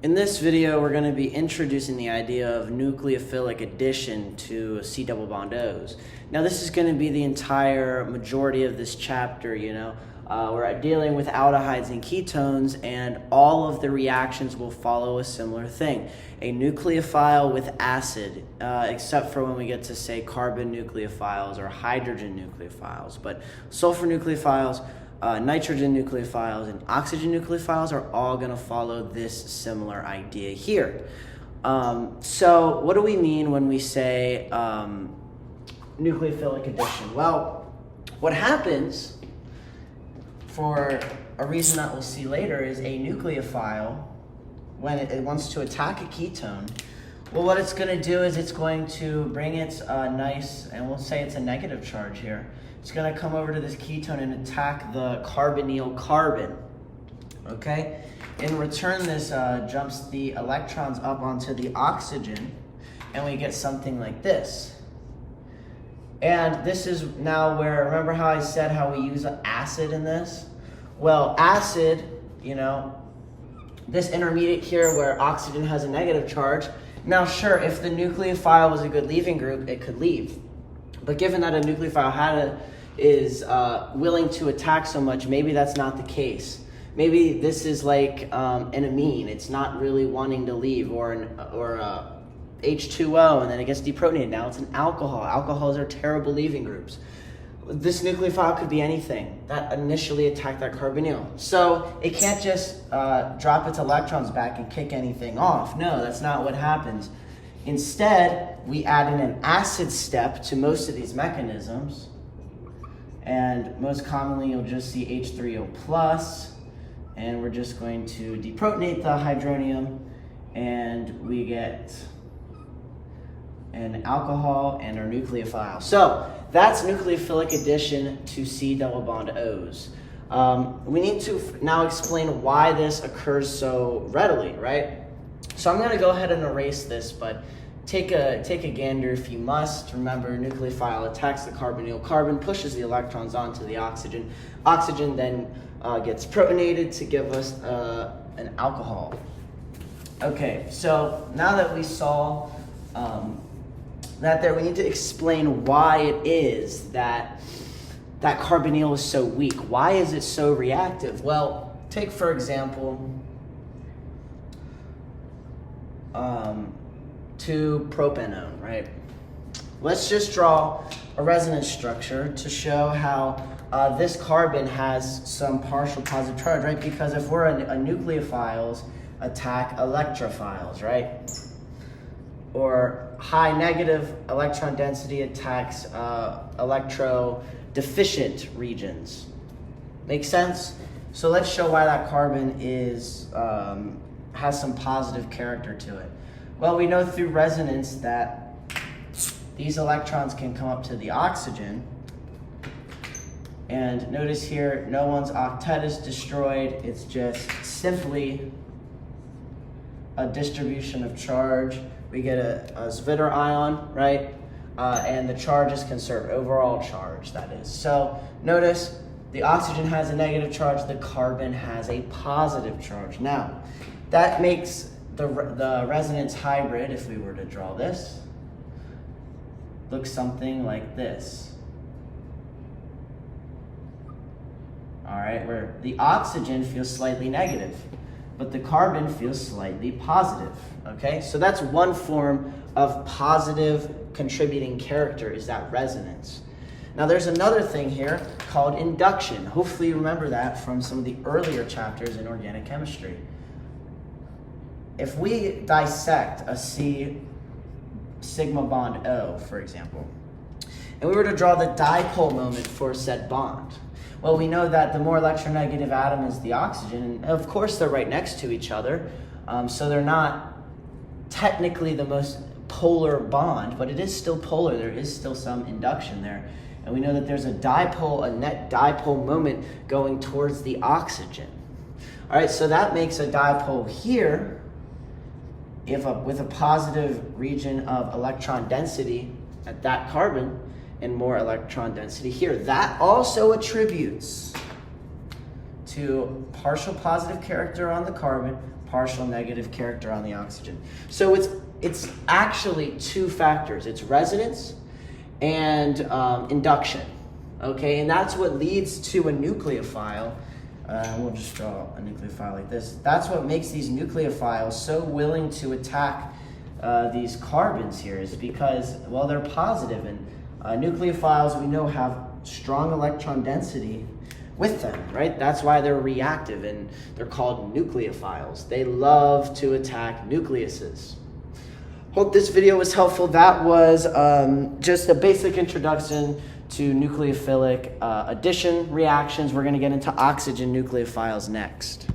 In this video, we're going to be introducing the idea of nucleophilic addition to C double bond O's. Now, this is going to be the entire majority of this chapter, we're dealing with aldehydes and ketones, and all of the reactions will follow a similar thing. A nucleophile with acid, except for when we get to, say, carbon nucleophiles or hydrogen nucleophiles. But sulfur nucleophiles, nitrogen nucleophiles, and oxygen nucleophiles are all going to follow this similar idea here. So what do we mean when we say nucleophilic addition? Well, what happens, for a reason that we'll see later, is a nucleophile, when it wants to attack a ketone, well, what it's going to do is it's going to bring its nice, and we'll say it's a negative charge here, it's going to come over to this ketone and attack the carbonyl carbon, okay? In return, this jumps the electrons up onto the oxygen, and we get something like this. And this is now where, remember how I said how we use acid in this? Well, acid, this intermediate here where oxygen has a negative charge, now sure, if the nucleophile was a good leaving group, it could leave. But given that a nucleophile is willing to attack so much, maybe that's not the case. Maybe this is like an amine. It's not really wanting to leave, or H2O, and then it gets deprotonated. Now it's an alcohol. Alcohols are terrible leaving groups. This nucleophile could be anything that initially attacked that carbonyl. So it can't just drop its electrons back and kick anything off. No, that's not what happens. Instead, we add in an acid step to most of these mechanisms. And most commonly, you'll just see H3O+, and we're just going to deprotonate the hydronium, and we get an alcohol and our nucleophile. So that's nucleophilic addition to C double bond O's. We need to now explain why this occurs so readily, right? So I'm going to go ahead and erase this, but take a gander if you must. Remember, nucleophile attacks the carbonyl carbon, pushes the electrons onto the oxygen. Oxygen then gets protonated to give us an alcohol. Okay, so now that we saw we need to explain why it is that carbonyl is so weak. Why is it so reactive? Well, take for example 2-propanone, right? Let's just draw a resonance structure to show how this carbon has some partial positive charge, right? Because if we're a nucleophiles attack electrophiles, right? Or high negative electron density attacks electro-deficient regions. Make sense? So let's show why that carbon has some positive character to it. Well, we know through resonance that these electrons can come up to the oxygen. And notice here, no one's octet is destroyed. It's just simply a distribution of charge. We get a Zwitter ion, right? And the charge is conserved, overall charge, that is. So notice the oxygen has a negative charge, the carbon has a positive charge. Now, that makes the resonance hybrid, if we were to draw this, look something like this. All right, where the oxygen feels slightly negative, but the carbon feels slightly positive, okay? So that's one form of positive contributing character, is that resonance. Now there's another thing here called induction. Hopefully you remember that from some of the earlier chapters in organic chemistry. If we dissect a C sigma bond O, for example, and we were to draw the dipole moment for said bond, well, we know that the more electronegative atom is the oxygen, and of course they're right next to each other, so they're not technically the most polar bond, but it is still polar. There is still some induction there, and we know that there's a net dipole moment going towards the oxygen. All right, so that makes a dipole here with a positive region of electron density at that carbon, and more electron density here. That also attributes to partial positive character on the carbon, partial negative character on the oxygen. So it's actually two factors. It's resonance and induction, okay? And that's what leads to a nucleophile. We'll just draw a nucleophile like this. That's what makes these nucleophiles so willing to attack these carbons here, is because, well, they're positive, and nucleophiles, we know, have strong electron density with them, right? That's why they're reactive, and they're called nucleophiles. They love to attack nucleuses. Hope this video was helpful. That was just a basic introduction to nucleophilic addition reactions. We're going to get into oxygen nucleophiles next.